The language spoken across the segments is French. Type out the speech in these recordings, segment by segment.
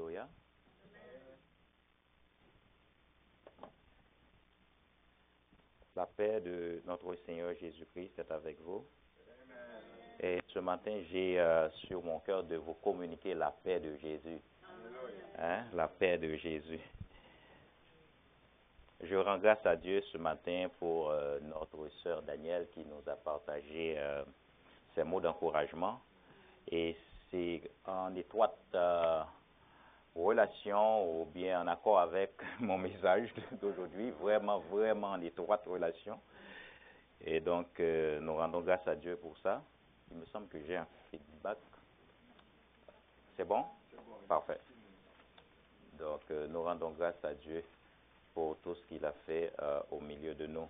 Alléluia. La paix de notre Seigneur Jésus-Christ est avec vous. Et ce matin, j'ai sur mon cœur de vous communiquer la paix de Jésus. Hein? La paix de Jésus. Je rends grâce à Dieu ce matin pour notre sœur Danielle qui nous a partagé ces mots d'encouragement. Et c'est en étroite relation ou bien en accord avec mon message d'aujourd'hui, vraiment en étroite relation. Et donc, nous rendons grâce à Dieu pour ça. Il me semble que j'ai un feedback. C'est bon? C'est bon. Parfait. Donc, nous rendons grâce à Dieu pour tout ce qu'il a fait au milieu de nous.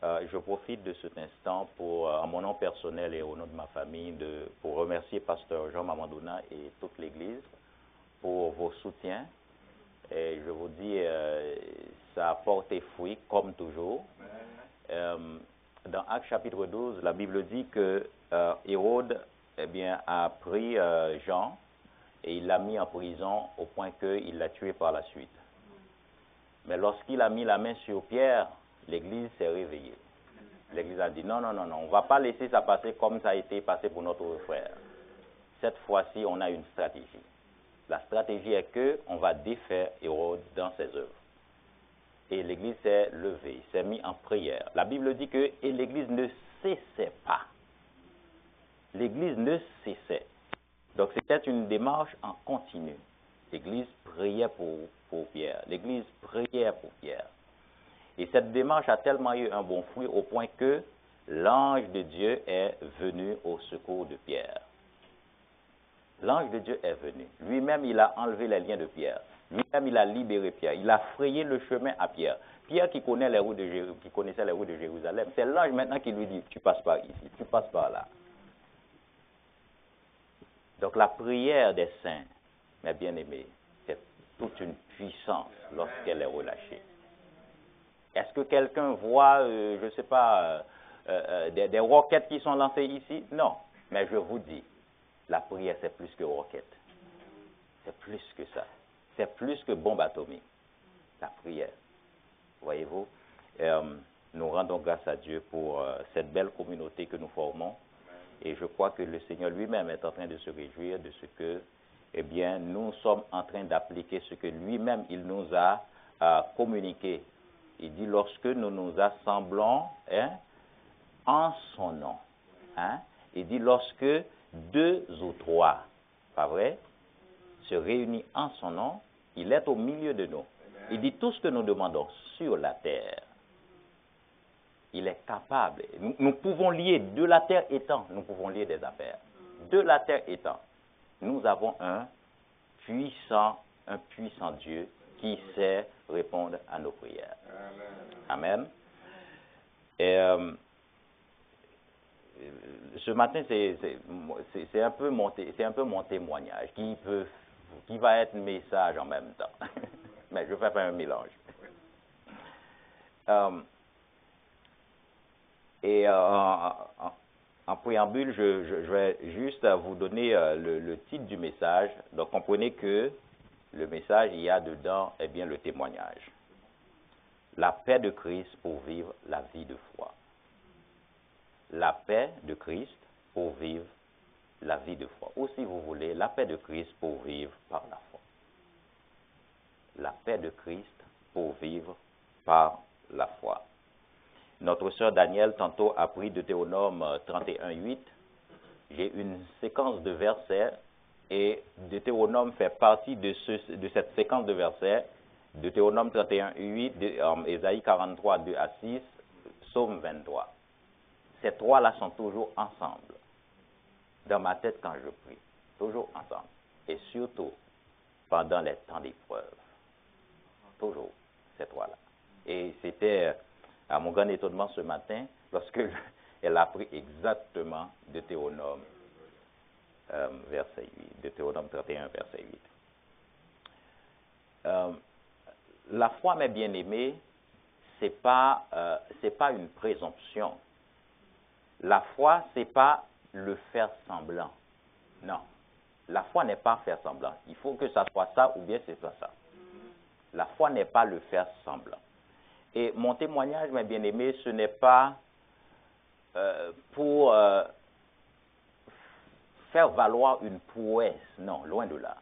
Je profite de cet instant pour, en mon nom personnel et au nom de ma famille, pour remercier Pasteur Jean Mamandouna et toute l'Église pour vos soutiens. Et je vous dis, ça a porté fruit, comme toujours. Dans Actes chapitre 12, la Bible dit que Hérode a pris Jean et il l'a mis en prison au point qu'il l'a tué par la suite. Mais lorsqu'il a mis la main sur Pierre, l'Église s'est réveillée. L'Église a dit non, on ne va pas laisser ça passer comme ça a été passé pour notre frère. Cette fois-ci, on a une stratégie. La stratégie est qu'on va défaire Hérode dans ses œuvres. Et l'Église s'est levée, s'est mise en prière. La Bible dit que et l'Église ne cessait pas. L'Église ne cessait. Donc c'était une démarche en continu. L'Église priait pour Pierre. L'Église priait pour Pierre. Et cette démarche a tellement eu un bon fruit au point que l'ange de Dieu est venu au secours de Pierre. L'ange de Dieu est venu. Lui-même, il a enlevé les liens de Pierre. Lui-même, il a libéré Pierre. Il a frayé le chemin à Pierre. Pierre qui connaissait les routes de Jérusalem, c'est l'ange maintenant qui lui dit, tu passes par ici, tu passes par là. Donc la prière des saints, mes bien-aimés, c'est toute une puissance lorsqu'elle est relâchée. Est-ce que quelqu'un voit, je ne sais pas, des roquettes qui sont lancées ici? Non. Mais je vous dis, la prière, c'est plus que roquette. C'est plus que ça. C'est plus que bombe atomique. La prière. Voyez-vous? Nous rendons grâce à Dieu pour cette belle communauté que nous formons. Et je crois que le Seigneur lui-même est en train de se réjouir de ce que, nous sommes en train d'appliquer ce que lui-même, il nous a communiqué. Il dit, lorsque nous nous assemblons en son nom. Il dit, lorsque 2 ou 3, pas vrai, se réunissent en son nom, il est au milieu de nous. Il dit, tout ce que nous demandons sur la terre, il est capable. Nous pouvons lier, de la terre étant, nous pouvons lier des affaires. De la terre étant, nous avons un puissant Dieu qui sait répondre à nos prières. Amen. Et ce matin, c'est un peu mon témoignage qui va être message en même temps. Mais je vais faire un mélange. En préambule, je vais juste vous donner le titre du message. Donc, comprenez que le message, il y a dedans, le témoignage. La paix de Christ pour vivre la vie de foi. La paix de Christ pour vivre la vie de foi. Ou si vous voulez, la paix de Christ pour vivre par la foi. La paix de Christ pour vivre par la foi. Notre sœur Danielle, tantôt, a pris Deutéronome 31:8. J'ai une séquence de versets et Deutéronome fait partie de cette séquence de versets. Deutéronome 31:8, Ésaïe 43:2 à 6, Psaume 23. Ces trois-là sont toujours ensemble. Dans ma tête quand je prie. Toujours ensemble. Et surtout, pendant les temps d'épreuve. Toujours, ces trois-là. Et c'était à mon grand étonnement ce matin, lorsque elle a pris exactement Deutéronome, verset 8. Deutéronome 31, verset 8. La foi, mes bien-aimés, c'est pas une présomption. La foi, c'est pas le faire semblant. Non. La foi n'est pas faire semblant. Il faut que ça soit ça ou bien c'est pas ça. La foi n'est pas le faire semblant. Et mon témoignage, mes bien-aimés, ce n'est pas pour faire valoir une prouesse, non, loin de là.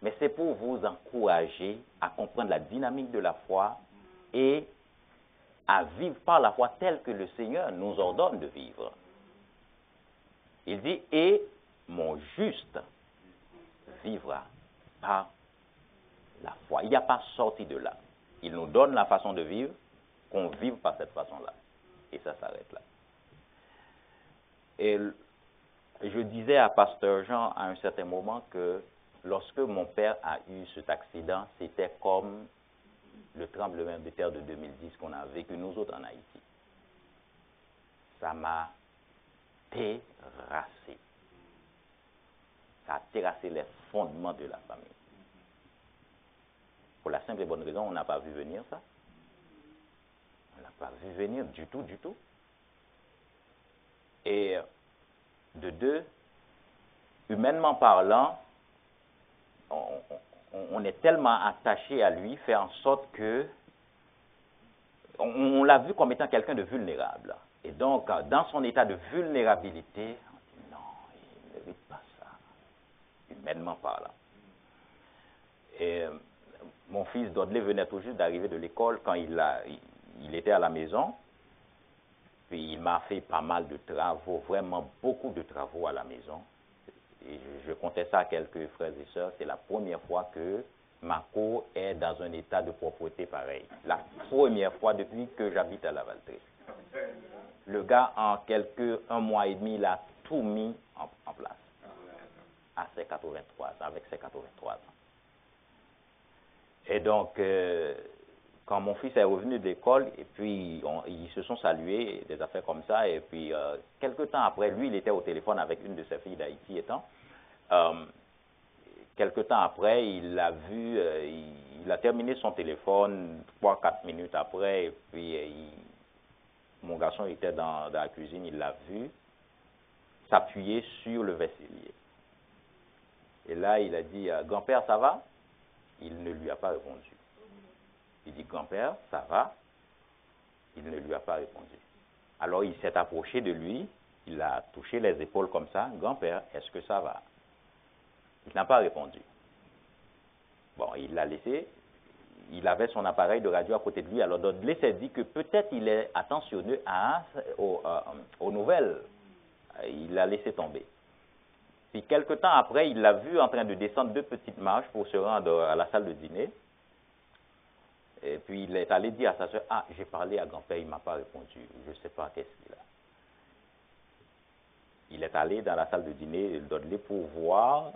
Mais c'est pour vous encourager à comprendre la dynamique de la foi et à vivre par la foi telle que le Seigneur nous ordonne de vivre. Il dit, et mon juste vivra par la foi. Il n'y a pas sorti de là. Il nous donne la façon de vivre, qu'on vive par cette façon-là. Et ça s'arrête là. Et je disais à Pasteur Jean à un certain moment que lorsque mon père a eu cet accident, c'était comme le tremblement de terre de 2010 qu'on a vécu nous autres en Haïti. Ça m'a terrassé. Ça a terrassé les fondements de la famille. Pour la simple et bonne raison, on n'a pas vu venir ça. On n'a pas vu venir du tout, du tout. Et de deux, humainement parlant, on est tellement attaché à lui, fait en sorte que on l'a vu comme étant quelqu'un de vulnérable. Et donc, dans son état de vulnérabilité, on dit non, il ne mérite pas ça, humainement parlant. Et mon fils Dudley venait tout juste d'arriver de l'école quand il était à la maison. Puis il m'a fait pas mal de travaux, vraiment beaucoup de travaux à la maison. Et je comptais ça à quelques frères et sœurs. C'est la première fois que ma cour est dans un état de propreté pareil. La première fois depuis que j'habite à Lavaltrie. Le gars, en un mois et demi, il a tout mis en place. À ses 83 ans, avec ses 83 ans. Et donc, quand mon fils est revenu d'école, et puis ils se sont salués, des affaires comme ça, et puis quelque temps après, lui, il était au téléphone avec une de ses filles d'Haïti étant. Quelque temps après, il l'a vu, il a terminé son téléphone 3-4 minutes après, et puis mon garçon était dans la cuisine, il l'a vu s'appuyer sur le vaisselier. Et là, il a dit, grand-père, ça va? Il ne lui a pas répondu. Il dit, grand-père, ça va? Il ne lui a pas répondu. Alors, il s'est approché de lui, il a touché les épaules comme ça, grand-père, est-ce que ça va? Il n'a pas répondu. Bon, il l'a laissé, il avait son appareil de radio à côté de lui, alors Dudley s'est dit que peut-être il est attentionné aux nouvelles. Il l'a laissé tomber. Puis, quelque temps après, il l'a vu en train de descendre 2 petites marches pour se rendre à la salle de dîner. Et puis, il est allé dire à sa soeur, ah, j'ai parlé à grand-père, il ne m'a pas répondu. Je ne sais pas qu'est-ce qu'il a. Il est allé dans la salle de dîner, Dudley, pour voir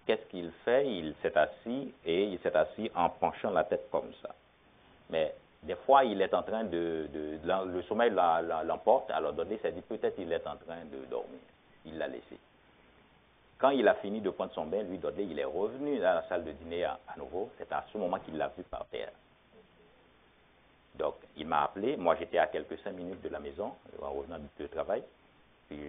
qu'est-ce qu'il fait. Il s'est assis, et il s'est assis en penchant la tête comme ça. Mais des fois, il est en train le sommeil l'emporte, alors Dudley s'est dit, peut-être il est en train de dormir. Il l'a laissé. Quand il a fini de prendre son bain, lui, Dudley, il est revenu dans la salle de dîner à nouveau. C'est à ce moment qu'il l'a vu par terre. Donc, il m'a appelé. Moi, j'étais à quelques 5 minutes de la maison, en revenant du travail. Puis,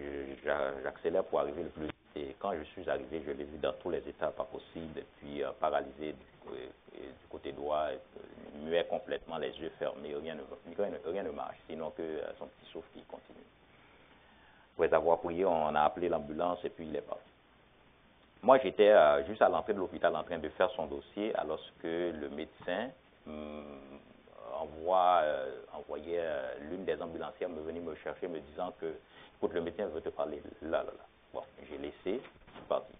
j'accélère pour arriver le plus vite. Et quand je suis arrivé, je l'ai vu dans tous les états pas possibles. Et puis, paralysé du côté droit, muet complètement, les yeux fermés. Rien ne marche, sinon que son petit souffle qui continue. Après avoir prié, on a appelé l'ambulance et puis il est parti. Moi, j'étais juste à l'entrée de l'hôpital en train de faire son dossier, alors que le médecin envoyait l'une des ambulancières me venir me chercher, me disant que, écoute, le médecin veut te parler là. Bon, j'ai laissé, je suis parti.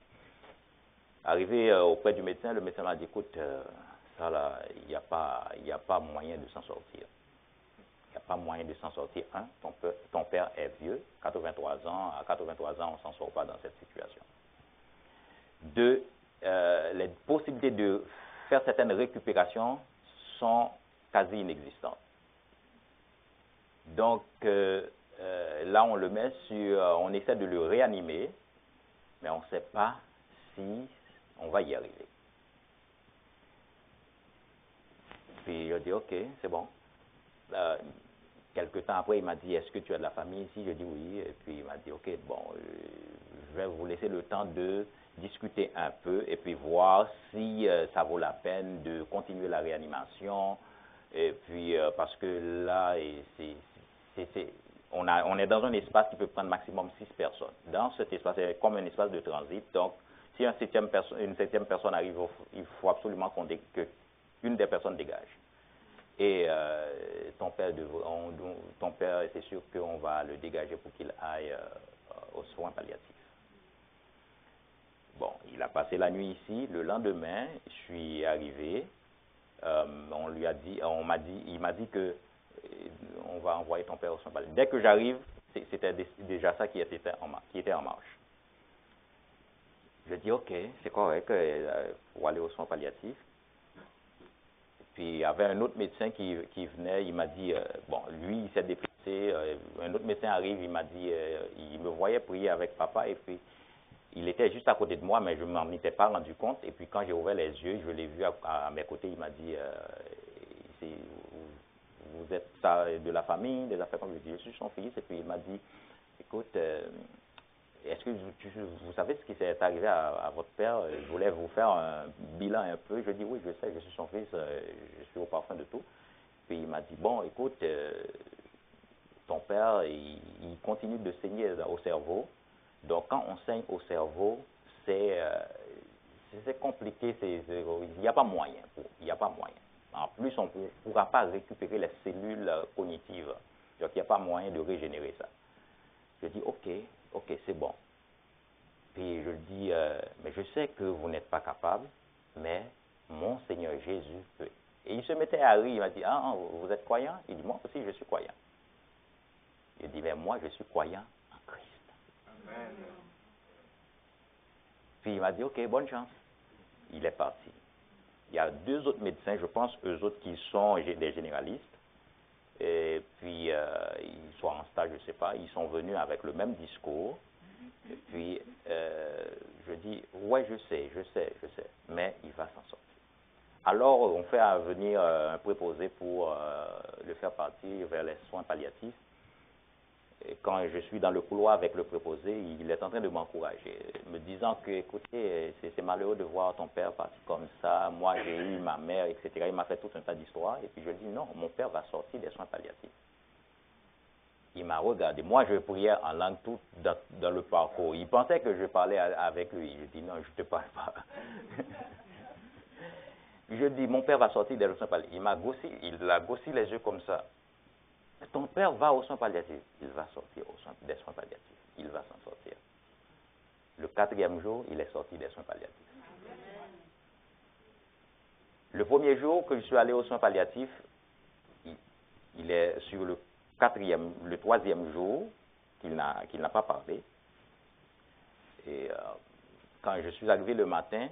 Arrivé auprès du médecin, le médecin m'a dit, écoute, ça là, il n'y a pas moyen de s'en sortir. Il n'y a pas moyen de s'en sortir. Un, ton père est vieux, 83 ans. À 83 ans, on ne s'en sort pas dans cette situation. Deux, les possibilités de faire certaines récupérations sont quasi inexistantes. Donc, là, on le met on essaie de le réanimer, mais on ne sait pas si on va y arriver. Puis, je dis, OK, c'est bon. quelque temps après, il m'a dit, est-ce que tu as de la famille ici? Je dis oui. Et puis il m'a dit, ok, bon, je vais vous laisser le temps de discuter un peu et puis voir si ça vaut la peine de continuer la réanimation. Et puis, parce que là, on est dans un espace qui peut prendre maximum 6 personnes. Dans cet espace, c'est comme un espace de transit. Donc, si une septième personne arrive, il faut absolument qu'une des personnes dégage. Et ton père, c'est sûr qu'on va le dégager pour qu'il aille aux soins palliatifs. Bon, il a passé la nuit ici. Le lendemain, je suis arrivé. Il m'a dit que on va envoyer ton père aux soins palliatifs. Dès que j'arrive, c'était déjà ça qui était en marche. Je dis ok, c'est correct, pour aller aux soins palliatifs. Puis il y avait un autre médecin qui venait, il m'a dit, bon, lui, il s'est déplacé, un autre médecin arrive, il m'a dit, il me voyait prier avec papa, et puis il était juste à côté de moi, mais je ne m'en étais pas rendu compte, et puis quand j'ai ouvert les yeux, je l'ai vu à mes côtés, il m'a dit, vous êtes ça de la famille, des affaires comme je dis, je suis son fils, et puis il m'a dit, écoute, est-ce que vous savez ce qui s'est arrivé à votre père? Je voulais vous faire un bilan un peu. Je dis oui, je sais, je suis son fils, je suis au parfum de tout. Puis il m'a dit, bon, écoute, ton père, il continue de saigner au cerveau. Donc quand on saigne au cerveau, c'est compliqué, il n'y a pas moyen. Il n'y a pas moyen. En plus, on ne pourra pas récupérer les cellules cognitives. Donc il n'y a pas moyen de régénérer ça. Je dis, ok, c'est bon. Puis je dis, mais je sais que vous n'êtes pas capable, mais mon Seigneur Jésus peut. Et il se mettait à rire, il m'a dit, ah, vous êtes croyant? Il dit, moi aussi je suis croyant. Je dis, mais moi je suis croyant en Christ. Amen. Puis il m'a dit, ok, bonne chance. Il est parti. Il y a 2 autres médecins, je pense, eux autres qui sont des généralistes. Et puis, ils sont en stage, je ne sais pas, ils sont venus avec le même discours. Et puis, je dis, ouais, je sais, mais il va s'en sortir. Alors, on fait venir un préposé pour le faire partir vers les soins palliatifs. Et quand je suis dans le couloir avec le préposé, il est en train de m'encourager, me disant que, écoutez, c'est malheureux de voir ton père partir comme ça, moi j'ai eu ma mère, etc. Il m'a fait tout un tas d'histoires, et puis je dis, non, mon père va sortir des soins palliatifs. Il m'a regardé. Moi, je priais en langue tout dans le parcours. Il pensait que je parlais avec lui. Je dis, non, je ne te parle pas. Je dis, mon père va sortir des soins palliatifs. Il a gossi les yeux comme ça. Ton père va aux soins palliatifs. Il va sortir des soins palliatifs. Il va s'en sortir. Le 4e jour, il est sorti des soins palliatifs. Le premier jour que je suis allé aux soins palliatifs, il est sur le 3e jour qu'il n'a pas parlé. Et quand je suis arrivé le matin,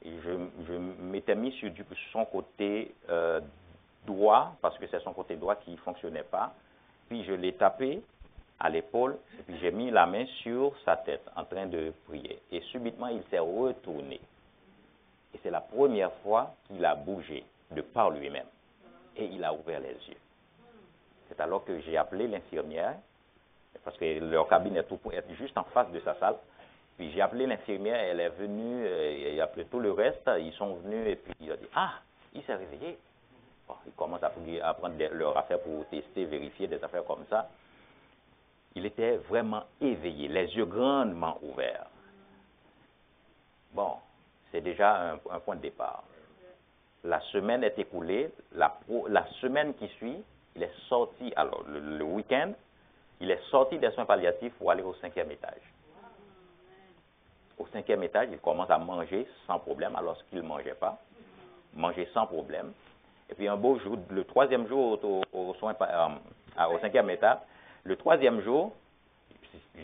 je m'étais mis sur son côté droit, parce que c'est son côté droit qui ne fonctionnait pas. Puis je l'ai tapé à l'épaule, et puis j'ai mis la main sur sa tête en train de prier. Et subitement, il s'est retourné. Et c'est la première fois qu'il a bougé de par lui-même. Et il a ouvert les yeux. C'est alors que j'ai appelé l'infirmière, parce que leur cabine est juste en face de sa salle. Puis j'ai appelé l'infirmière, elle est venue, et après tout le reste, ils sont venus, et puis il a dit, ah, il s'est réveillé. Bon, ils commencent à prendre leurs affaires pour tester, vérifier des affaires comme ça. Il était vraiment éveillé, les yeux grandement ouverts. Bon, c'est déjà un point de départ. La semaine est écoulée, la semaine qui suit, il est sorti, alors le week-end, il est sorti des soins palliatifs pour aller au 5e étage. Au 5e étage, il commence à manger sans problème, alors qu'il ne mangeait pas. Manger sans problème. Et puis un beau jour, le 3e jour au 5e étage, le 3e jour,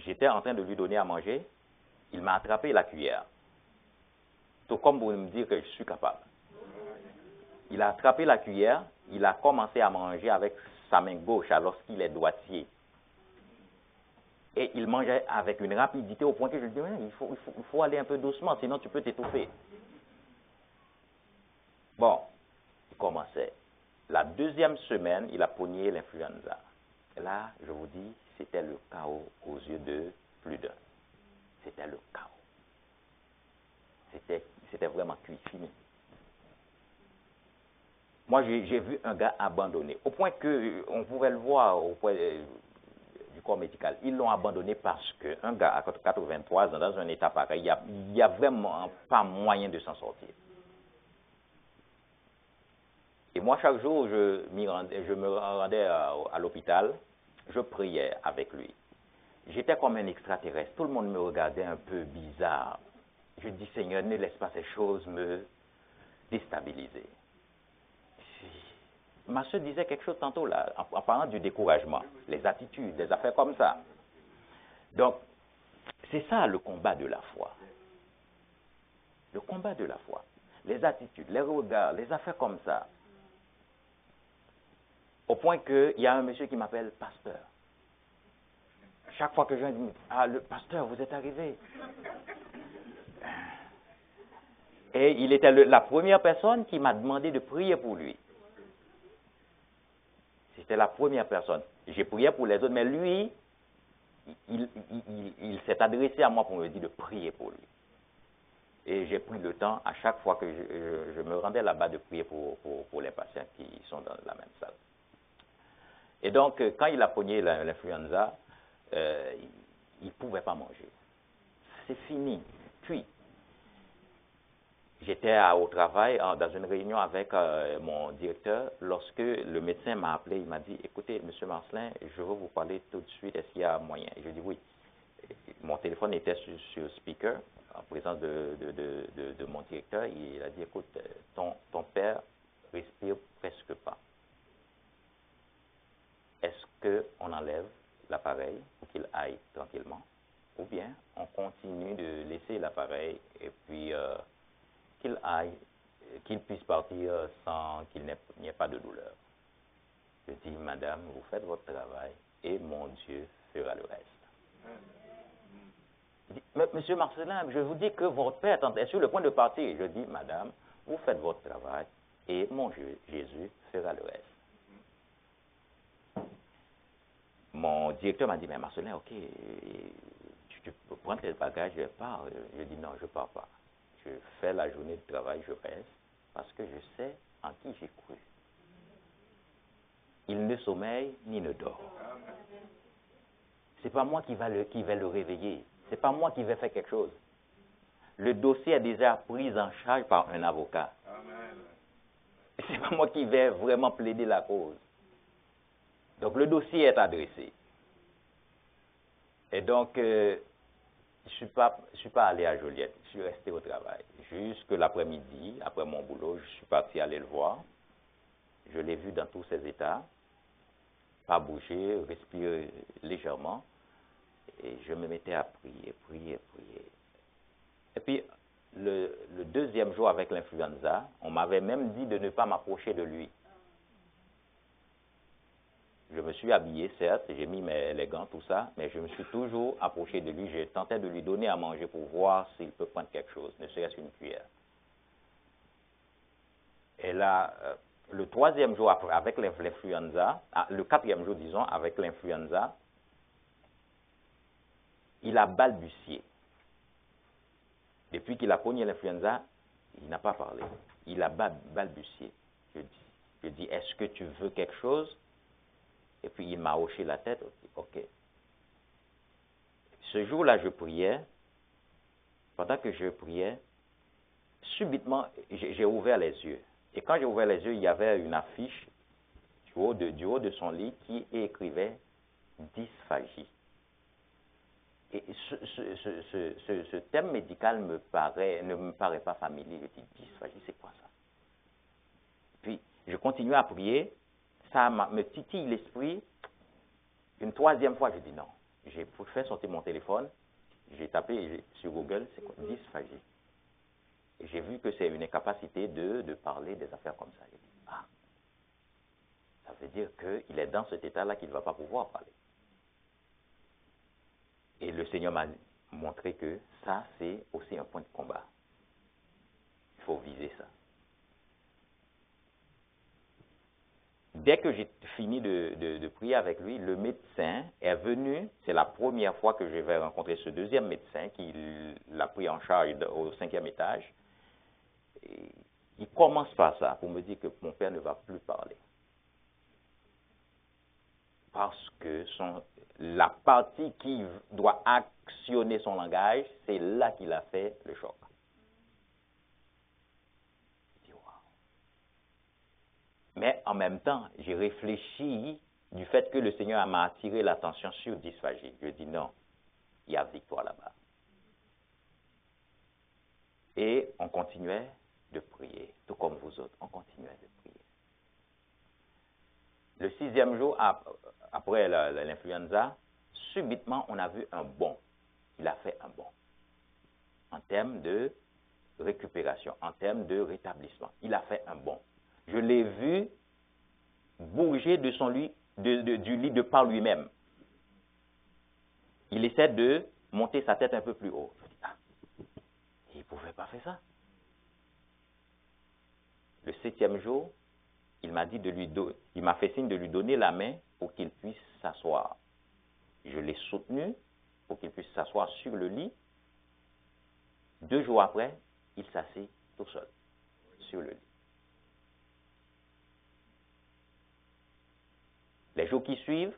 j'étais en train de lui donner à manger, il m'a attrapé la cuillère. Tout comme pour me dire que je suis capable. Il a attrapé la cuillère, il a commencé à manger avec sa main gauche alors qu'il est droitier. Et il mangeait avec une rapidité au point que je lui dis, il faut aller un peu doucement, sinon tu peux t'étouffer. Bon, il commençait. La 2e semaine, il a pogné l'influenza. là, je vous dis, c'était le chaos aux yeux de plus d'un. C'était le chaos. C'était vraiment cuit, fini. Moi, j'ai vu un gars abandonné, au point qu'on pouvait le voir au point du corps médical. Ils l'ont abandonné parce qu'un gars à 83 ans, dans un état pareil, il n'y a vraiment pas moyen de s'en sortir. Et moi, chaque jour, je me rendais à l'hôpital, je priais avec lui. J'étais comme un extraterrestre. Tout le monde me regardait un peu bizarre. Je dis, Seigneur, ne laisse pas ces choses me déstabiliser. Ma soeur disait quelque chose tantôt là, en parlant du découragement, les attitudes, des affaires comme ça. Donc, c'est ça le combat de la foi. Le combat de la foi. Les attitudes, les regards, les affaires comme ça. Au point qu'il y a un monsieur qui m'appelle pasteur. Chaque fois que je viens, il me dit, ah, le pasteur, vous êtes arrivé. Et il était la première personne qui m'a demandé de prier pour lui. C'était la première personne. J'ai prié pour les autres, mais lui, il s'est adressé à moi pour me dire de prier pour lui. Et j'ai pris le temps, à chaque fois que je me rendais là-bas, de prier pour les patients qui sont dans la même salle. Et donc, quand il a pogné l'influenza, il ne pouvait pas manger. C'est fini, puis. J'étais au travail, dans une réunion avec mon directeur, lorsque le médecin m'a appelé, il m'a dit, écoutez, M. Marcelin, je veux vous parler tout de suite, est-ce qu'il y a moyen? Et je dis oui. Mon téléphone était sur speaker, en présence de mon directeur, il a dit, écoute, ton père respire presque pas. Est-ce qu'on enlève l'appareil pour qu'il aille tranquillement? Ou bien on continue de laisser l'appareil et puis qu'il aille, qu'il puisse partir sans qu'il n'y ait pas de douleur. Je dis, madame, vous faites votre travail et mon Dieu fera le reste. Il dit, mais monsieur Marcelin, je vous dis que votre père est sur le point de partir. Je dis, madame, vous faites votre travail et mon Dieu, Jésus, fera le reste. Mon directeur m'a dit, mais Marcelin, ok, tu peux prendre tes bagages, je pars. Je dis, non, je ne pars pas. Je fais la journée de travail, je reste, parce que je sais en qui j'ai cru. Il ne sommeille ni ne dort. C'est pas moi qui vais le réveiller. C'est pas moi qui vais faire quelque chose. Le dossier est déjà pris en charge par un avocat. C'est pas moi qui vais vraiment plaider la cause. Donc le dossier est adressé. Et donc, je suis pas allé à Joliette, je suis resté au travail. Jusque l'après-midi, après mon boulot, je suis parti aller le voir. Je l'ai vu dans tous ses états, pas bouger, respirer légèrement. Et je me mettais à prier. Et puis, le deuxième jour avec l'influenza, on m'avait même dit de ne pas m'approcher de lui. Je me suis habillé, certes, j'ai mis les gants, tout ça, mais je me suis toujours approché de lui. Je tentais de lui donner à manger pour voir s'il peut prendre quelque chose, ne serait-ce qu'une cuillère. Et là, le troisième jour avec l'influenza, le quatrième jour, disons, avec l'influenza, il a balbutié. Depuis qu'il a cogné l'influenza, il n'a pas parlé. Il a balbutié. Je dis, est-ce que tu veux quelque chose? Et puis il m'a hoché la tête. Ok. Ce jour-là, je priais. Pendant que je priais, subitement, j'ai ouvert les yeux. Et quand j'ai ouvert les yeux, il y avait une affiche du haut de son lit qui écrivait dysphagie. Et ce terme médical ne me paraît pas familier. Je dis, dysphagie, c'est quoi ça? Puis, je continuais à prier. Ça me titille l'esprit. Une troisième fois, je dis non. J'ai fait sauter mon téléphone. J'ai tapé sur Google, c'est quoi? Dysphagie. Et j'ai vu que c'est une incapacité de parler des affaires comme ça. J'ai dit, ah, ça veut dire qu'il est dans cet état-là qu'il ne va pas pouvoir parler. Et le Seigneur m'a montré que ça, c'est aussi un point de combat. Il faut viser ça. dès que j'ai fini de prier avec lui, le médecin est venu. C'est la première fois que je vais rencontrer ce deuxième médecin qui l'a pris en charge au 5e étage. Et il commence par ça pour me dire que mon père ne va plus parler. Parce que la partie qui doit actionner son langage, c'est là qu'il a fait le choc. Mais en même temps, j'ai réfléchi du fait que le Seigneur m'a attiré l'attention sur dysphagie. Je dis non, il y a victoire là-bas. Et on continuait de prier, tout comme vous autres, on continuait de prier. Le 6e jour, après l'influenza, subitement, on a vu un bond. Il a fait un bond. En termes de récupération, en termes de rétablissement. Il a fait un bond. Je l'ai vu bouger de son lit, du lit de par lui-même. Il essaie de monter sa tête un peu plus haut. Je dis, il ne pouvait pas faire ça. Le 7e jour, il m'a fait signe de lui donner la main pour qu'il puisse s'asseoir. Je l'ai soutenu pour qu'il puisse s'asseoir sur le lit. 2 jours après, il s'assit tout seul sur le lit. Les jours qui suivent,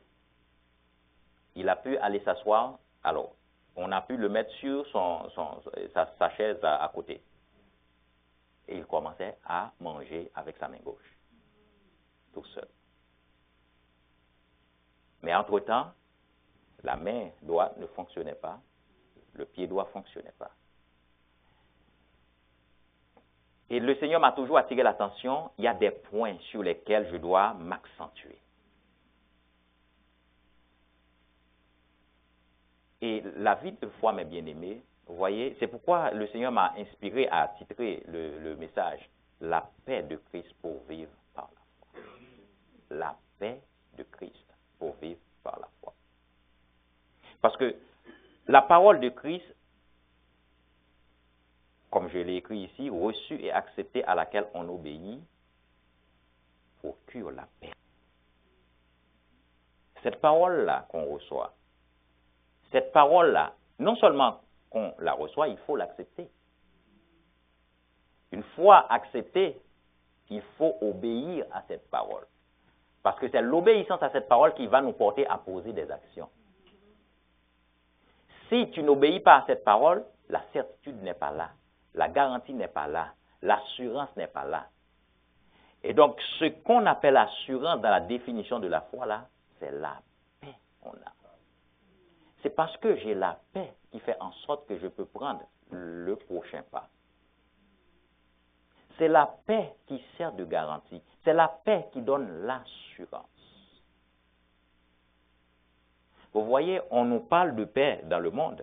il a pu aller s'asseoir. Alors, on a pu le mettre sur sa chaise à côté. Et il commençait à manger avec sa main gauche, tout seul. Mais entre-temps, la main droite ne fonctionnait pas, le pied droit ne fonctionnait pas. Et le Seigneur m'a toujours attiré l'attention, il y a des points sur lesquels je dois m'accentuer. Et la vie de foi, mes bien-aimés, vous voyez, c'est pourquoi le Seigneur m'a inspiré à titrer le message « La paix de Christ pour vivre par la foi ». La paix de Christ pour vivre par la foi. Parce que la parole de Christ, comme je l'ai écrit ici, reçue et acceptée à laquelle on obéit, procure la paix. Cette parole-là qu'on reçoit, cette parole-là, non seulement qu'on la reçoit, il faut l'accepter. Une fois acceptée, il faut obéir à cette parole. Parce que c'est l'obéissance à cette parole qui va nous porter à poser des actions. Si tu n'obéis pas à cette parole, la certitude n'est pas là, la garantie n'est pas là, l'assurance n'est pas là. Et donc, ce qu'on appelle assurance dans la définition de la foi, là, c'est la paix qu'on a. C'est parce que j'ai la paix qui fait en sorte que je peux prendre le prochain pas. C'est la paix qui sert de garantie. C'est la paix qui donne l'assurance. Vous voyez, on nous parle de paix dans le monde.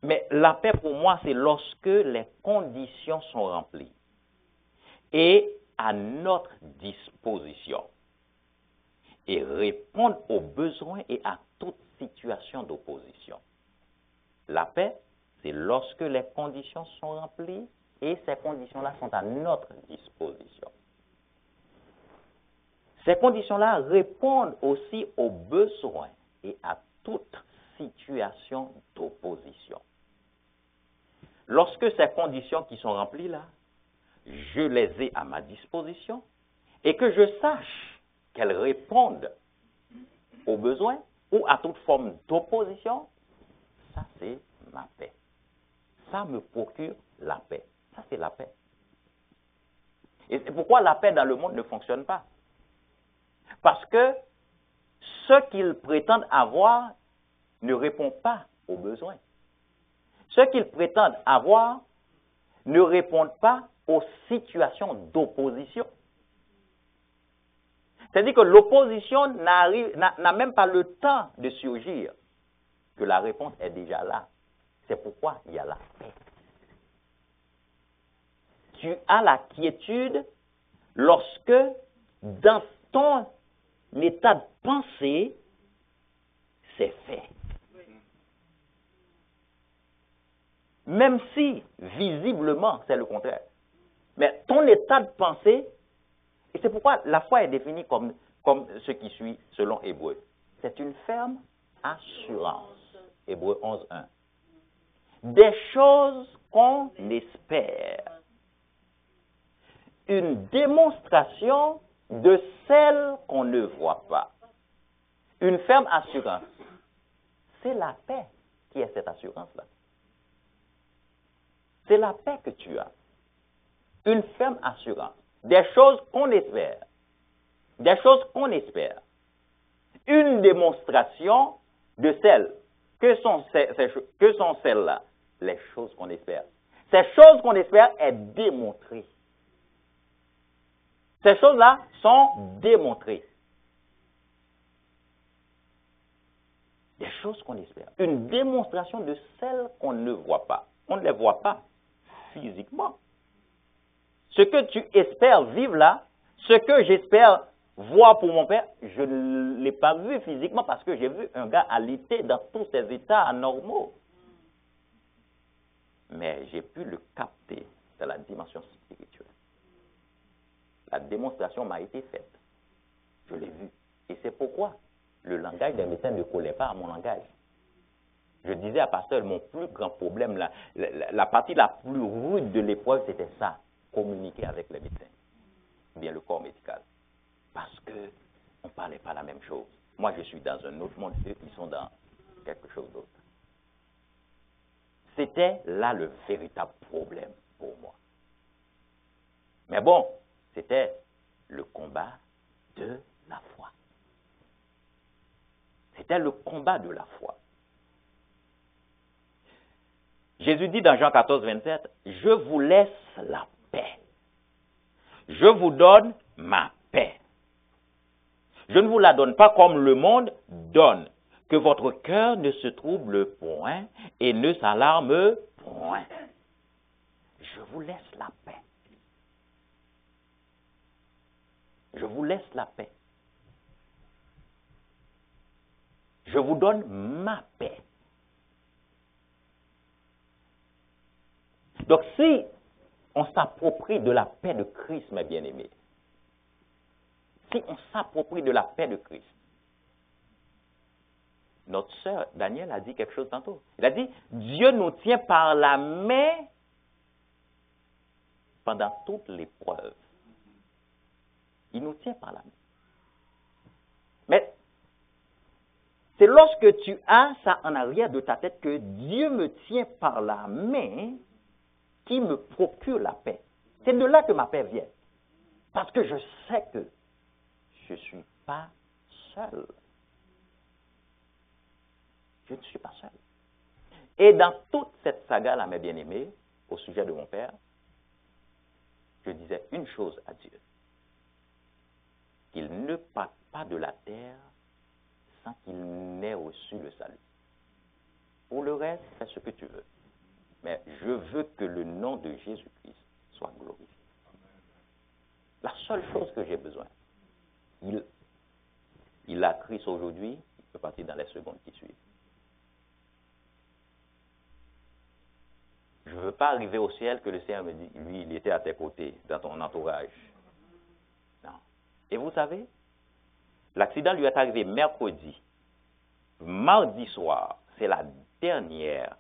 Mais la paix pour moi, c'est lorsque les conditions sont remplies et à notre disposition et répondre aux besoins et à toute situation d'opposition. La paix, c'est lorsque les conditions sont remplies et ces conditions-là sont à notre disposition. Ces conditions-là répondent aussi aux besoins et à toute situation d'opposition. Lorsque ces conditions qui sont remplies là, je les ai à ma disposition et que je sache qu'elles répondent aux besoins ou à toute forme d'opposition, ça c'est ma paix. Ça me procure la paix. Ça c'est la paix. Et c'est pourquoi la paix dans le monde ne fonctionne pas. Parce que ce qu'ils prétendent avoir ne répond pas aux besoins. Ce qu'ils prétendent avoir ne répondent pas aux situations d'opposition. C'est-à-dire que l'opposition n'a même pas le temps de surgir, que la réponse est déjà là. C'est pourquoi il y a la paix. Tu as la quiétude lorsque, dans ton état de pensée, c'est fait. Même si, visiblement, c'est le contraire. Mais ton état de pensée Et c'est pourquoi la foi est définie comme ce qui suit selon Hébreu. C'est une ferme assurance. Hébreu 11.1. Des choses qu'on espère. Une démonstration de celles qu'on ne voit pas. Une ferme assurance. C'est la paix qui est cette assurance-là. C'est la paix que tu as. Une ferme assurance. Des choses qu'on espère. Des choses qu'on espère. Une démonstration de celles. Que sont celles-là? Les choses qu'on espère. Ces choses qu'on espère est démontrées. Ces choses-là sont démontrées. Des choses qu'on espère. Une démonstration de celles qu'on ne voit pas. On ne les voit pas physiquement. Ce que tu espères vivre là, ce que j'espère voir pour mon père, je ne l'ai pas vu physiquement parce que j'ai vu un gars alité dans tous ses états anormaux. Mais j'ai pu le capter dans la dimension spirituelle. La démonstration m'a été faite. Je l'ai vu. Et c'est pourquoi le langage des médecins ne collait pas à mon langage. Je disais à Pasteur, mon plus grand problème, la partie la plus rude de l'épreuve, c'était ça, communiquer avec les médecins, ou bien le corps médical. Parce qu'on ne parlait pas la même chose. Moi, je suis dans un autre monde, eux, ils sont dans quelque chose d'autre. C'était là le véritable problème pour moi. Mais bon, c'était le combat de la foi. C'était le combat de la foi. Jésus dit dans Jean 14, 27, « Je vous laisse la paix. Je vous donne ma paix. Je ne vous la donne pas comme le monde donne. Que votre cœur ne se trouble point et ne s'alarme point. Je vous laisse la paix. Je vous laisse la paix. Je vous donne ma paix. » Donc si on s'approprie de la paix de Christ, mes bien-aimés, si on s'approprie de la paix de Christ, notre sœur Daniel a dit quelque chose tantôt. Il a dit, Dieu nous tient par la main pendant toute l'épreuve. Il nous tient par la main. Mais c'est lorsque tu as ça en arrière de ta tête que Dieu me tient par la main qui me procure la paix. C'est de là que ma paix vient. Parce que je sais que je ne suis pas seul. Je ne suis pas seul. Et dans toute cette saga-là, mes bien-aimés, au sujet de mon père, je disais une chose à Dieu. Qu'il ne parte pas de la terre sans qu'il n'ait reçu le salut. Pour le reste, fais ce que tu veux. Mais je veux que le nom de Jésus-Christ soit glorifié. La seule chose que j'ai besoin, il a Christ aujourd'hui, il peut partir dans les secondes qui suivent. Je ne veux pas arriver au ciel que le Seigneur me dise, lui, il était à tes côtés, dans ton entourage. Non. Et vous savez, l'accident lui est arrivé mercredi. Mardi soir, c'est la dernière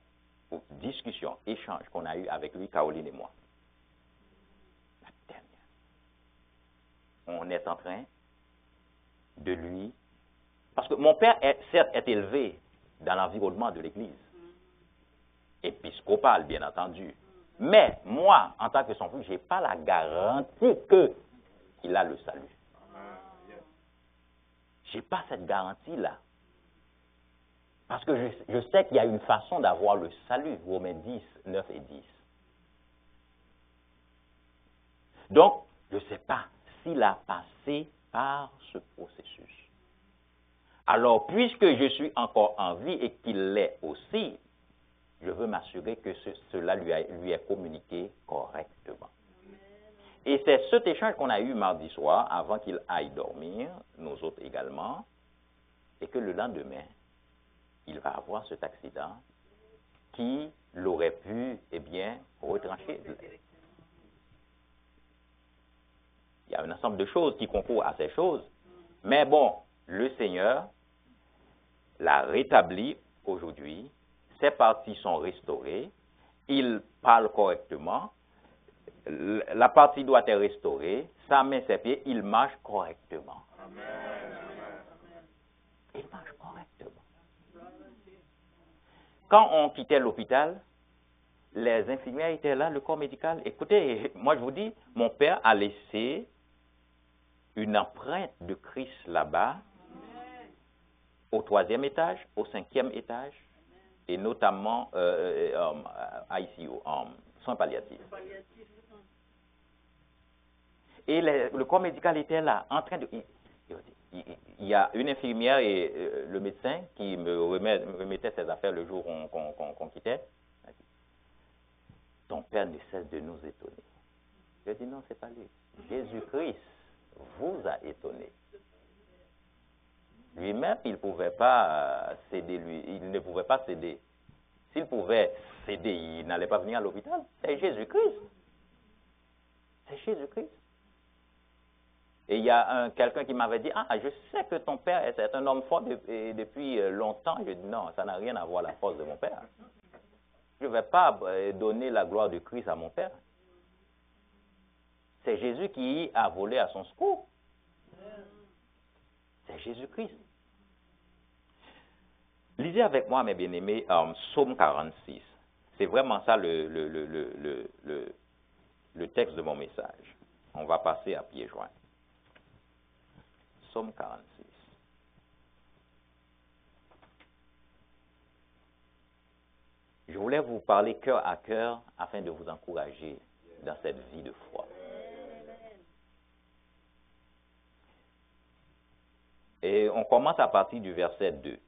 discussion, échange qu'on a eu avec lui, Caroline et moi. La dernière. On est en train de lui... Parce que mon père, certes, est élevé dans l'environnement de l'Église. Épiscopal, bien entendu. Mais moi, en tant que son fils, je n'ai pas la garantie qu'il a le salut. Je n'ai pas cette garantie-là. Parce que je sais qu'il y a une façon d'avoir le salut, Romains 10, 9 et 10. Donc, je ne sais pas s'il a passé par ce processus. Alors, puisque je suis encore en vie et qu'il l'est aussi, je veux m'assurer que cela lui est communiqué correctement. Et c'est cet échange qu'on a eu mardi soir, avant qu'il aille dormir, nous autres également, et que le lendemain, il va avoir cet accident qui l'aurait pu, retrancher. Il y a un ensemble de choses qui concourent à ces choses. Mais bon, le Seigneur l'a rétabli aujourd'hui. Ses parties sont restaurées. Il parle correctement. La partie doit être restaurée. Sa main, ses pieds, il marche correctement. Il marche correctement. Quand on quittait l'hôpital, les infirmières étaient là, le corps médical. Écoutez, moi je vous dis, mon père a laissé une empreinte de Christ là-bas, au 3e étage, au 5e étage, et notamment ICU, soins palliatifs. Et le corps médical était là, en train de... Il y a une infirmière et le médecin qui me remettait ses affaires le jour qu'on quittait. Ton père ne cesse de nous étonner. Je dis non, c'est pas lui. Jésus-Christ vous a étonné. Lui-même, il ne pouvait pas céder, il ne pouvait pas céder. S'il pouvait céder, il n'allait pas venir à l'hôpital. C'est Jésus-Christ. C'est Jésus-Christ. Et il y a quelqu'un qui m'avait dit, ah, je sais que ton père est un homme fort depuis longtemps. Je dis non, ça n'a rien à voir la force de mon père. Je ne vais pas donner la gloire de Christ à mon père. C'est Jésus qui a volé à son secours. C'est Jésus-Christ. Lisez avec moi, mes bien-aimés, Psaume 46. C'est vraiment ça le texte de mon message. On va passer à pieds joints. Psaume 46. Je voulais vous parler cœur à cœur afin de vous encourager dans cette vie de foi. Et on commence à partir du verset 2.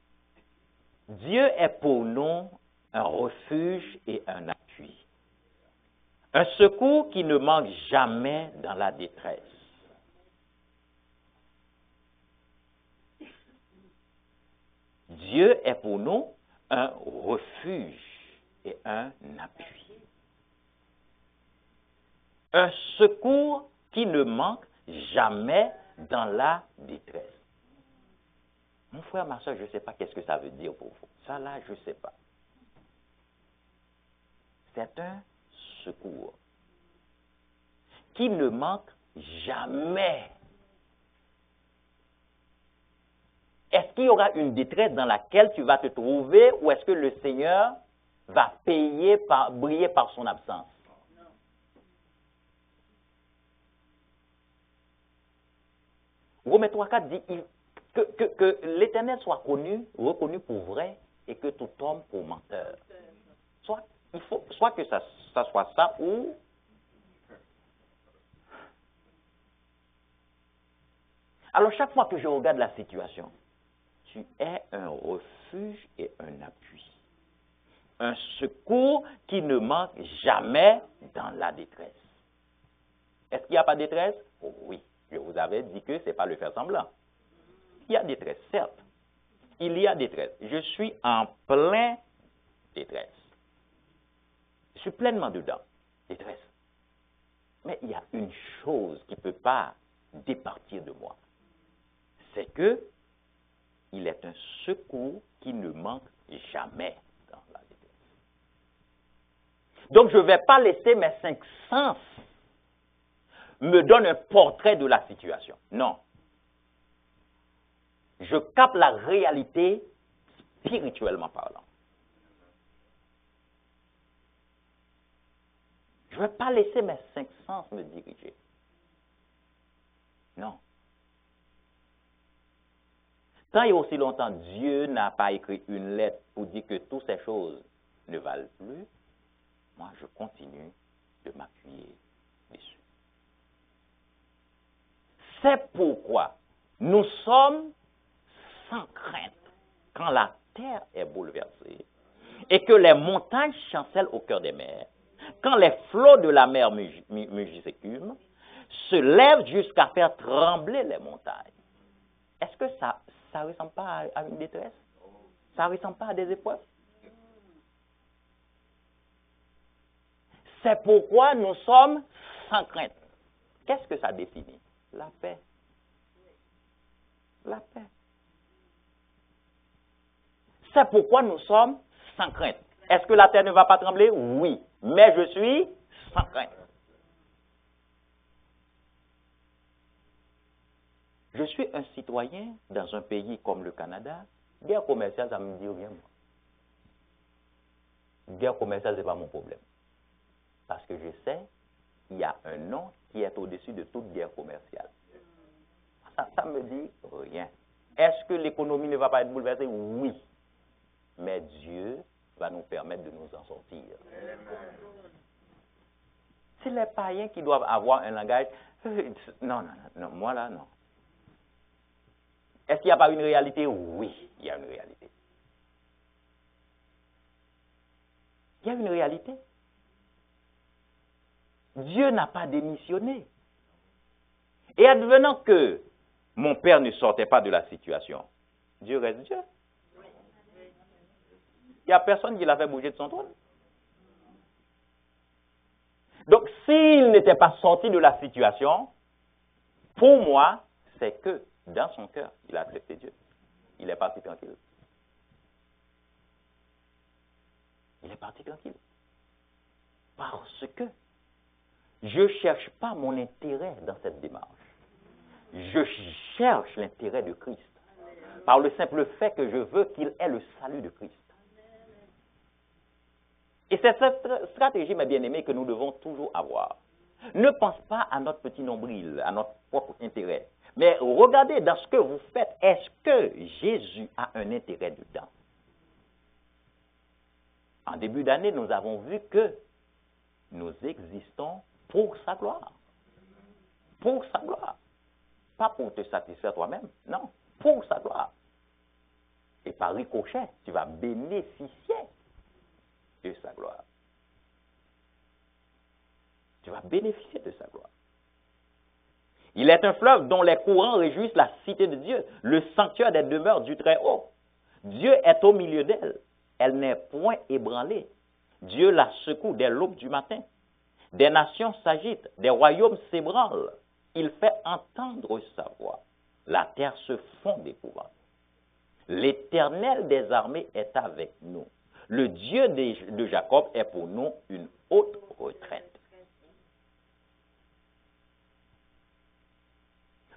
Dieu est pour nous un refuge et un appui, un secours qui ne manque jamais dans la détresse. Dieu est pour nous un refuge et un appui. Un secours qui ne manque jamais dans la détresse. Mon frère, ma soeur, je ne sais pas qu'est-ce que ça veut dire pour vous. Ça là, je ne sais pas. C'est un secours qui ne manque jamais. Est-ce qu'il y aura une détresse dans laquelle tu vas te trouver ou est-ce que le Seigneur va briller par son absence? Romains 3,4 dit que l'Éternel soit reconnu pour vrai et que tout homme pour menteur. Soit que ça soit ça ou... Alors chaque fois que je regarde la situation, tu es un refuge et un appui. Un secours qui ne manque jamais dans la détresse. Est-ce qu'il n'y a pas de détresse? Oh, oui, je vous avais dit que ce n'est pas le faire semblant. Il y a détresse, certes. Il y a détresse. Je suis en plein détresse. Je suis pleinement dedans. Détresse. Mais il y a une chose qui ne peut pas départir de moi. C'est que il est un secours qui ne manque jamais dans la détresse. Donc je ne vais pas laisser mes 5 sens me donner un portrait de la situation. Non. Je capte la réalité spirituellement parlant. Je ne vais pas laisser mes 5 sens me diriger. Non. Tant et aussi longtemps, Dieu n'a pas écrit une lettre pour dire que toutes ces choses ne valent plus, moi je continue de m'appuyer dessus. C'est pourquoi nous sommes sans crainte quand la terre est bouleversée et que les montagnes chancellent au cœur des mers, quand les flots de la mer mugissent et écument, se lèvent jusqu'à faire trembler les montagnes. Est-ce que ça ne ressemble pas à une détresse? Ça ne ressemble pas à des épreuves? C'est pourquoi nous sommes sans crainte. Qu'est-ce que ça définit? La paix. La paix. C'est pourquoi nous sommes sans crainte. Est-ce que la terre ne va pas trembler? Oui. Mais je suis sans crainte. Je suis un citoyen dans un pays comme le Canada. Guerre commerciale, ça ne me dit rien. Guerre commerciale, ce n'est pas mon problème. Parce que je sais qu'il y a un nom qui est au-dessus de toute guerre commerciale. Ça me dit rien. Est-ce que l'économie ne va pas être bouleversée? Oui. Mais Dieu va nous permettre de nous en sortir. C'est les païens qui doivent avoir un langage. Non, moi là, non. Est-ce qu'il n'y a pas une réalité? Oui, il y a une réalité. Il y a une réalité. Dieu n'a pas démissionné. Et advenant que mon père ne sortait pas de la situation, Dieu reste Dieu. Il n'y a personne qui l'a fait bouger de son trône. Donc, s'il n'était pas sorti de la situation, pour moi, c'est que dans son cœur, il a accepté Dieu. Il est parti tranquille. Il est parti tranquille. Parce que je ne cherche pas mon intérêt dans cette démarche. Je cherche l'intérêt de Christ. Par le simple fait que je veux qu'il ait le salut de Christ. Et c'est cette stratégie, mes bien-aimés, que nous devons toujours avoir. Ne pense pas à notre petit nombril, à notre propre intérêt. Mais regardez dans ce que vous faites, est-ce que Jésus a un intérêt dedans? En début d'année, nous avons vu que nous existons pour sa gloire. Pour sa gloire. Pas pour te satisfaire toi-même, non, pour sa gloire. Et par ricochet, tu vas bénéficier de sa gloire. Tu vas bénéficier de sa gloire. Il est un fleuve dont les courants réjouissent la cité de Dieu, le sanctuaire des demeures du Très-Haut. Dieu est au milieu d'elle. Elle n'est point ébranlée. Dieu la secoue dès l'aube du matin. Des nations s'agitent, des royaumes s'ébranlent. Il fait entendre sa voix. La terre se fond d'épouvante. L'Éternel des armées est avec nous. Le Dieu de Jacob est pour nous une haute retraite.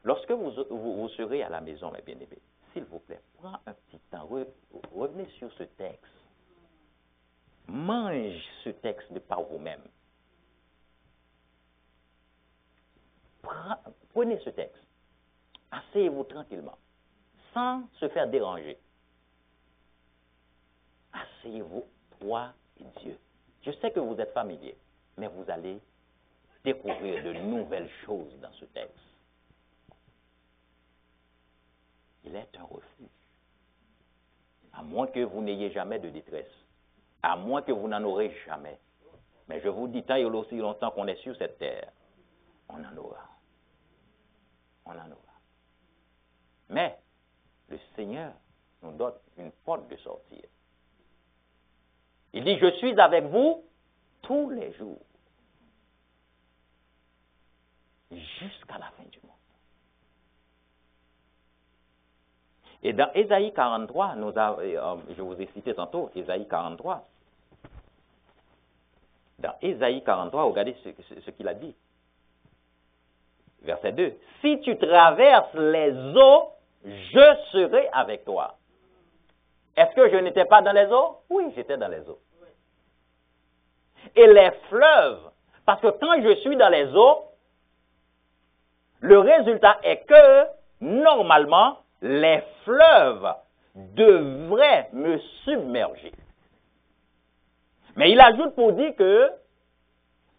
Lorsque vous serez à la maison, mes bien-aimés, s'il vous plaît, prends un petit temps, revenez sur ce texte. Mange ce texte de par vous-même. Prenez ce texte. Asseyez-vous tranquillement, sans se faire déranger. Asseyez-vous, toi et Dieu. Je sais que vous êtes familier, mais vous allez découvrir de nouvelles choses dans ce texte. Il est un refuge. À moins que vous n'ayez jamais de détresse. À moins que vous n'en aurez jamais. Mais je vous dis, tant et aussi longtemps qu'on est sur cette terre, on en aura. On en aura. Mais le Seigneur nous donne une porte de sortie. Il dit, je suis avec vous tous les jours. Jusqu'à la fin du monde. Et dans Ésaïe 43, je vous ai cité tantôt, Ésaïe 43. Dans Ésaïe 43, regardez ce qu'il a dit. Verset 2. Si tu traverses les eaux, je serai avec toi. Est-ce que je n'étais pas dans les eaux? Oui, j'étais dans les eaux. Et les fleuves, parce que quand je suis dans les eaux, le résultat est que, normalement, les fleuves devraient me submerger. Mais il ajoute pour dire que,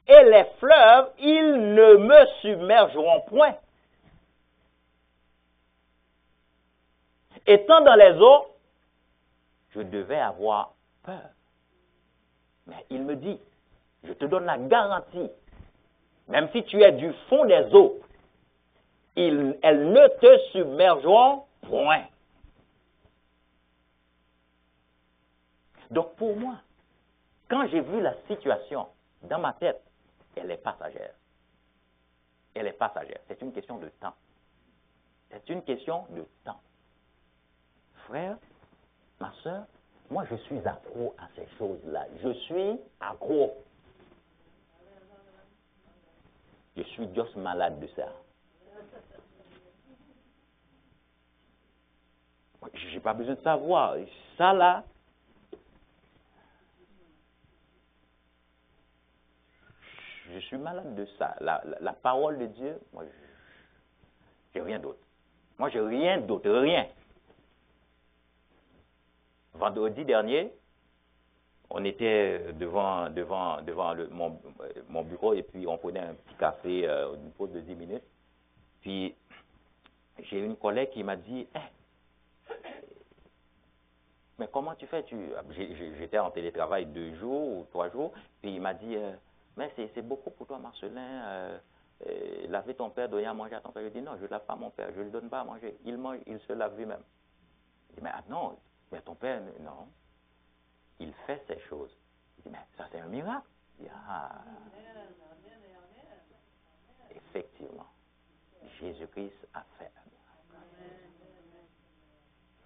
et les fleuves, ils ne me submergeront point. Étant dans les eaux, je devais avoir peur. Mais il me dit, je te donne la garantie, même si tu es du fond des eaux, elles ne te submergeront point. Donc pour moi, quand j'ai vu la situation dans ma tête, elle est passagère. Elle est passagère. C'est une question de temps. C'est une question de temps. Frère, ma soeur, moi je suis accro à ces choses-là. Je suis accro. Je suis juste malade de ça. Je n'ai pas besoin de savoir. Ça là, je suis malade de ça. La parole de Dieu, moi, j'ai rien d'autre. Moi, j'ai rien d'autre, rien. Vendredi dernier, on était devant mon bureau et puis on prenait un petit café, une pause de 10 minutes. Puis, j'ai une collègue qui m'a dit, mais comment tu fais? J'étais en télétravail 2 jours ou 3 jours, puis il m'a dit, mais c'est beaucoup pour toi, Marcelin, laver ton père, donner à manger à ton père. Je dis, non, je ne lave pas mon père, je ne lui donne pas à manger. Il mange, il se lave lui-même. Il dit, mais non, mais ton père, non. Il fait ces choses. Il dit, mais ça c'est un miracle. Il dit, effectivement, Jésus-Christ a fait un miracle.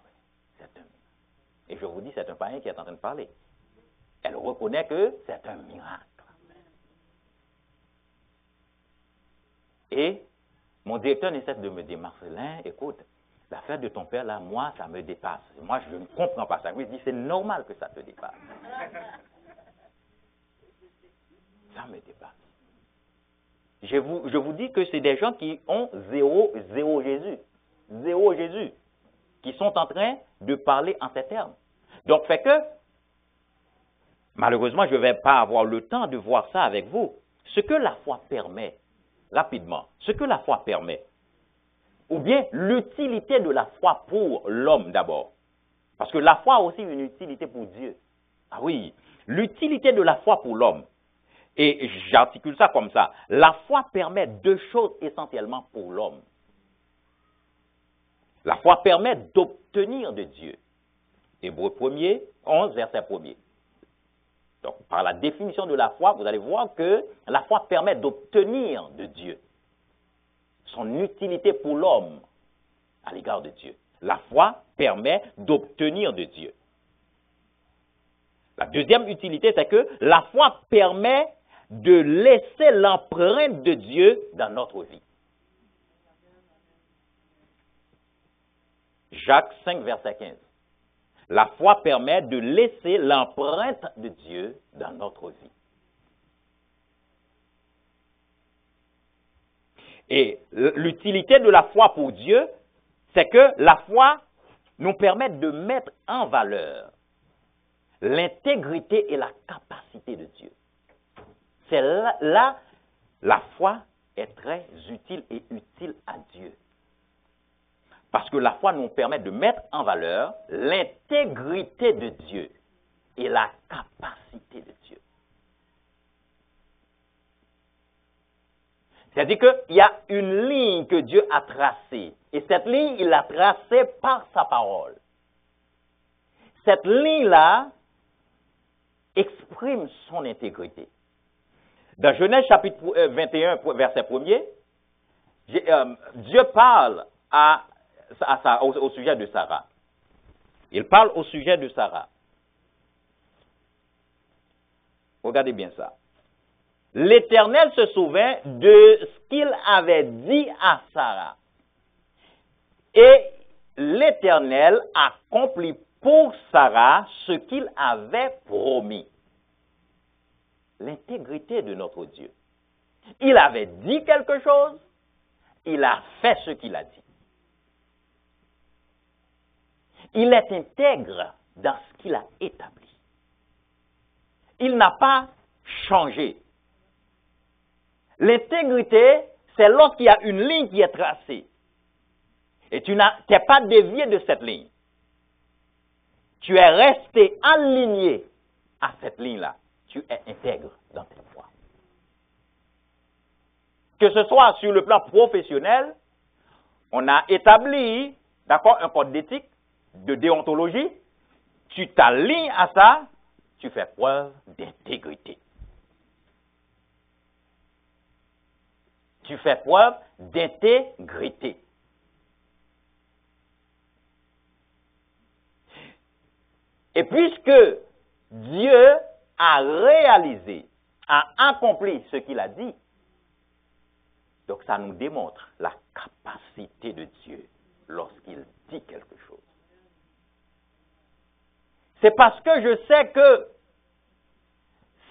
Oui, c'est un miracle. Et je vous dis, c'est un païen qui est en train de parler. Elle reconnaît que c'est un miracle. Et mon directeur essaie de me dire, Marcelin, écoute, l'affaire de ton père, là, moi, ça me dépasse. Moi, je ne comprends pas ça. Je me dis, c'est normal que ça te dépasse. Ça me dépasse. Je vous dis que c'est des gens qui ont zéro Jésus. Zéro Jésus. Qui sont en train de parler en ces termes. Donc, fait que, malheureusement, je ne vais pas avoir le temps de voir ça avec vous. Ce que la foi permet, rapidement, ce que la foi permet, ou bien l'utilité de la foi pour l'homme d'abord. Parce que la foi a aussi une utilité pour Dieu. Ah oui, l'utilité de la foi pour l'homme. Et j'articule ça comme ça. La foi permet 2 choses essentiellement pour l'homme. La foi permet d'obtenir de Dieu. Hébreux 1er, 11, verset 1er. Donc, par la définition de la foi, vous allez voir que la foi permet d'obtenir de Dieu. Son utilité pour l'homme à l'égard de Dieu. La foi permet d'obtenir de Dieu. La deuxième utilité, c'est que la foi permet de laisser l'empreinte de Dieu dans notre vie. Jacques 5, verset 15. La foi permet de laisser l'empreinte de Dieu dans notre vie. Et l'utilité de la foi pour Dieu, c'est que la foi nous permet de mettre en valeur l'intégrité et la capacité de Dieu. C'est là, la foi est très utile et utile à Dieu. Parce que la foi nous permet de mettre en valeur l'intégrité de Dieu et la capacité de Dieu. C'est-à-dire qu'il y a une ligne que Dieu a tracée. Et cette ligne, il l'a tracée par sa parole. Cette ligne-là exprime son intégrité. Dans Genèse chapitre 21, verset 1er, Dieu parle au sujet de Sarah. Il parle au sujet de Sarah. Regardez bien ça. L'Éternel se souvint de ce qu'il avait dit à Sarah. Et l'Éternel accomplit pour Sarah ce qu'il avait promis. L'intégrité de notre Dieu. Il avait dit quelque chose, il a fait ce qu'il a dit. Il est intègre dans ce qu'il a établi. Il n'a pas changé. L'intégrité, c'est lorsqu'il y a une ligne qui est tracée. Et tu n'es pas dévié de cette ligne. Tu es resté aligné à cette ligne-là. Tu es intègre dans tes voies. Que ce soit sur le plan professionnel, on a établi, d'accord, un code d'éthique, de déontologie. Tu t'alignes à ça, tu fais preuve d'intégrité. Tu fais preuve d'intégrité. Et puisque Dieu a réalisé, a accompli ce qu'il a dit, donc ça nous démontre la capacité de Dieu lorsqu'il dit quelque chose. C'est parce que je sais que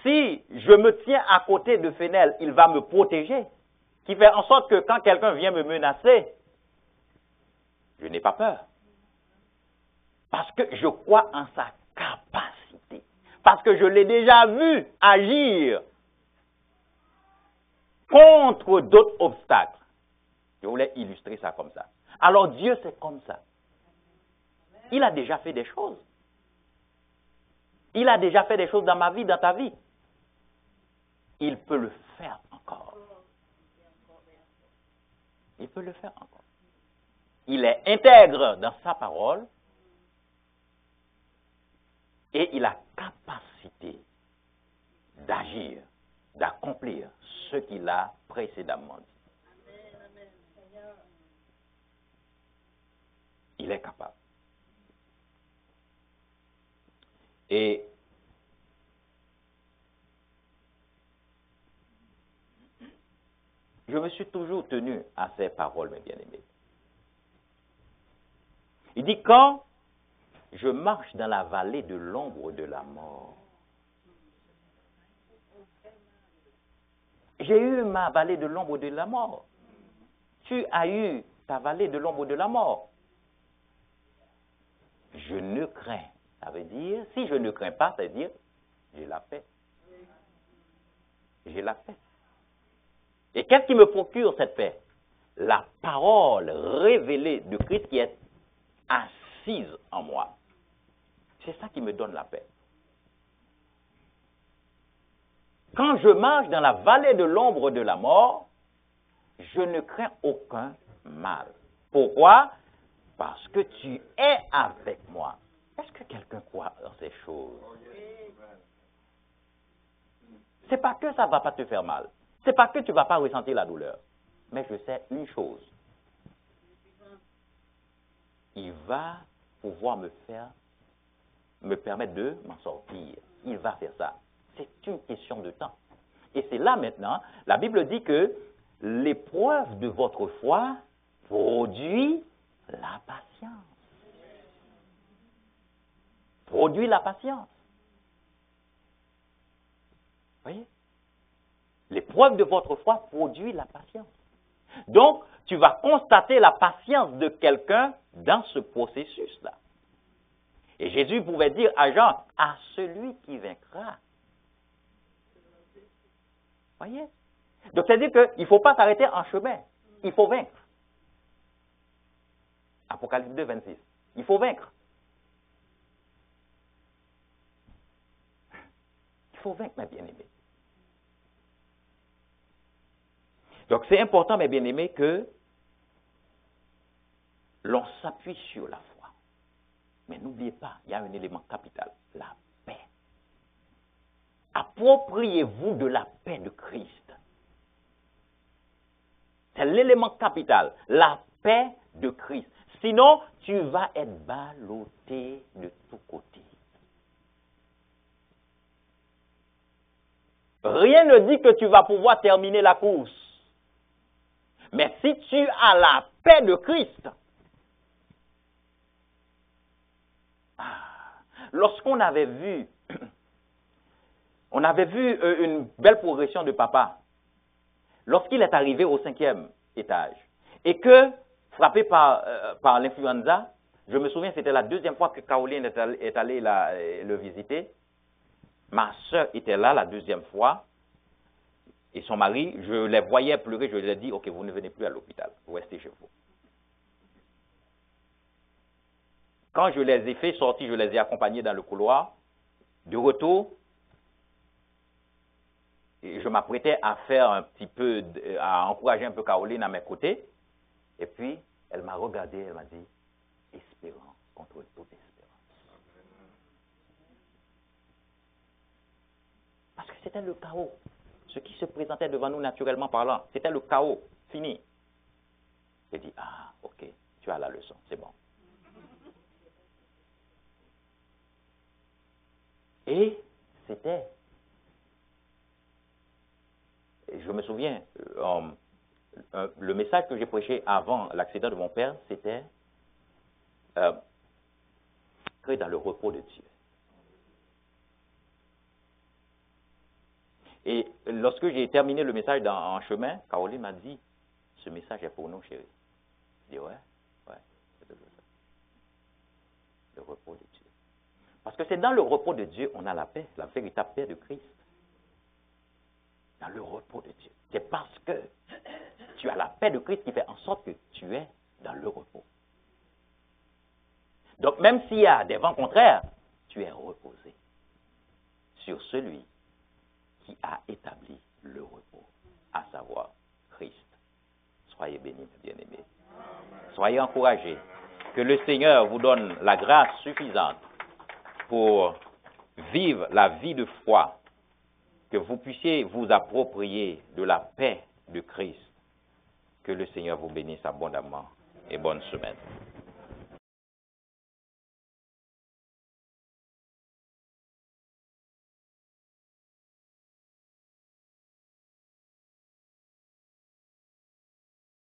si je me tiens à côté de Phénel, il va me protéger, qui fait en sorte que quand quelqu'un vient me menacer, je n'ai pas peur. Parce que je crois en sa capacité. Parce que je l'ai déjà vu agir contre d'autres obstacles. Je voulais illustrer ça comme ça. Alors Dieu, c'est comme ça. Il a déjà fait des choses. Il a déjà fait des choses dans ma vie, dans ta vie. Il peut le faire encore. Il peut le faire encore. Il est intègre dans sa parole et il a capacité d'agir, d'accomplir ce qu'il a précédemment dit. Il est capable. Et je me suis toujours tenu à ces paroles, mes bien-aimés. Il dit, quand je marche dans la vallée de l'ombre de la mort, j'ai eu ma vallée de l'ombre de la mort. Tu as eu ta vallée de l'ombre de la mort. Je ne crains. Ça veut dire, si je ne crains pas, ça veut dire, j'ai la paix. J'ai la paix. Et qu'est-ce qui me procure cette paix? La parole révélée de Christ qui est assise en moi. C'est ça qui me donne la paix. Quand je marche dans la vallée de l'ombre de la mort, je ne crains aucun mal. Pourquoi? Parce que tu es avec moi. Est-ce que quelqu'un croit en ces choses? C'est pas que ça ne va pas te faire mal. C'est pas que tu ne vas pas ressentir la douleur. Mais je sais une chose. Il va pouvoir me permettre de m'en sortir. Il va faire ça. C'est une question de temps. Et c'est là maintenant, la Bible dit que l'épreuve de votre foi produit la patience. Produit la patience. Vous voyez? L'épreuve de votre foi produit la patience. Donc, tu vas constater la patience de quelqu'un dans ce processus-là. Et Jésus pouvait dire à Jean, à celui qui vaincra. Voyez? Donc, c'est-à-dire qu'il ne faut pas s'arrêter en chemin. Il faut vaincre. Apocalypse 2, 26. Il faut vaincre. Il faut vaincre, mes bien-aimés. Donc, c'est important, mes bien-aimés, que l'on s'appuie sur la foi. Mais n'oubliez pas, il y a un élément capital, la paix. Appropriez-vous de la paix de Christ. C'est l'élément capital, la paix de Christ. Sinon, tu vas être ballotté de tous côtés. Rien ne dit que tu vas pouvoir terminer la course. Mais si tu as la paix de Christ, lorsqu'on avait vu, une belle progression de papa, lorsqu'il est arrivé au 5e étage, et que, frappé par l'influenza, je me souviens, c'était la 2e fois que Caroline est allée le visiter, ma soeur était là la 2e fois, et son mari, je les voyais pleurer, je lui ai dit, ok, vous ne venez plus à l'hôpital, vous restez chez vous. Quand je les ai fait sortir, je les ai accompagnés dans le couloir, de retour, et je m'apprêtais à faire un petit peu, à encourager un peu Caroline à mes côtés, et puis, elle m'a regardé, elle m'a dit, espérant contre toute espérance. Parce que c'était le chaos. Ce qui se présentait devant nous naturellement parlant, c'était le chaos, fini. J'ai dit, ah, ok, tu as la leçon, c'est bon. Et c'était, je me souviens, le message que j'ai prêché avant l'accident de mon père, c'était que dans le repos de Dieu. Et lorsque j'ai terminé le message en chemin, Caroline m'a dit, ce message est pour nous, chérie. Je dis, ouais, c'est ça. Le repos de Dieu. Parce que c'est dans le repos de Dieu on a la paix, la véritable paix de Christ. Dans le repos de Dieu. C'est parce que tu as la paix de Christ qui fait en sorte que tu es dans le repos. Donc même s'il y a des vents contraires, tu es reposé sur celui qui a établi le repos, à savoir Christ. Soyez bénis, bien-aimés. Soyez encouragés. Que le Seigneur vous donne la grâce suffisante pour vivre la vie de foi, que vous puissiez vous approprier de la paix de Christ. Que le Seigneur vous bénisse abondamment et bonne semaine.